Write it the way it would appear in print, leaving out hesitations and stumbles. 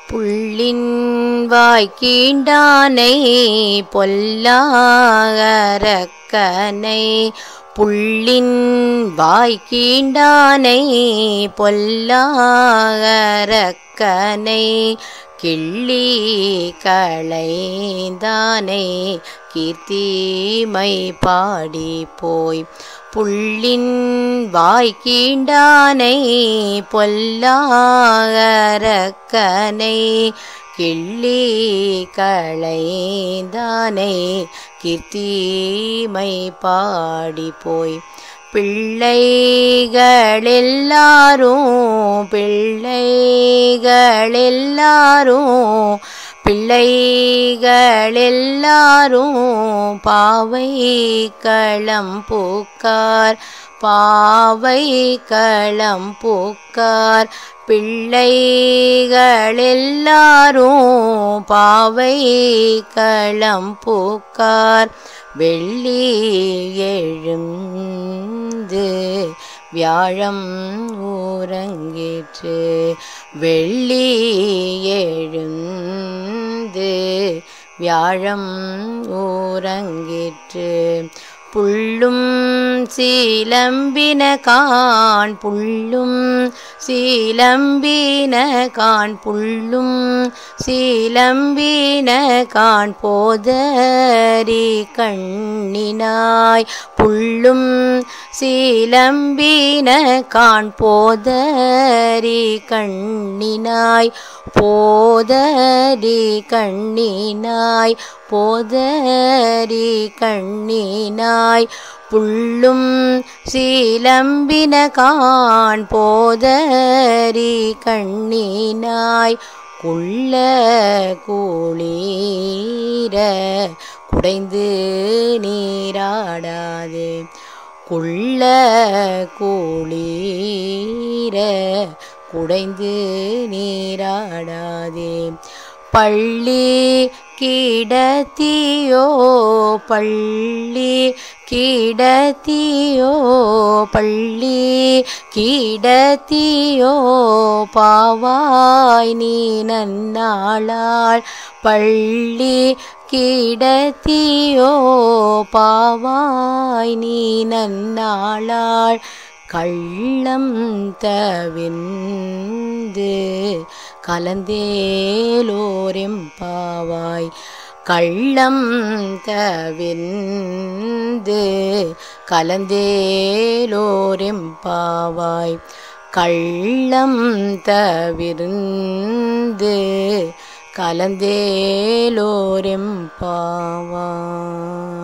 புள்ளின் வாய்க்கீண்டானை பொல்லாகரக்கனை புள்ளின் வாய்க்கீண்டானை பொல்லாகரக்கனை கிள்ளி களைந்தானை கீர்த்திமை பாடி போய் புள்ளின் வாய்க்கீண்டானை பொல்லாகரக்கனை கிள்ளி களைந்தானை கீர்த்திமை பாடி போய் பிள்ளைகளெல்லாரும் பாவை களம் பூக்கார் பிள்ளைகளெல்லாரும் பாவை களம் பூக்கார் வெள்ளி எழுந்து வியாழம் ஊரங்கிற்று வெள்ளி எழுந்து வியாழம் ஊரங்கிற்று புள்ளும் சீலம்பினகான் போதரி கண்ணினாய் புள்ளும் சீலம்பினகான் போதரி கண்ணினாய் புள்ளும் சீலம்பினகான் போதரி கண்ணினாய் குள்ள கூளீர குடைந்து நீராடாதே குள்ள கூளீர குடைந்து நீராடாதே பள்ளி கிடத்தியோ பாவாய் நீ நன்னாளாள் பள்ளி கிடத்தியோ பாவாய் நீ நன்னாளாள் கள்ளம் தவிர்ந்து கலந்தேலோரெம்பாவாய் கள்ளம் தவிர்ந்து கலந்தேலோரெம்பாவாய் கள்ளம் தவிர்ந்து கலந்தேலோரெம்பாவாய்.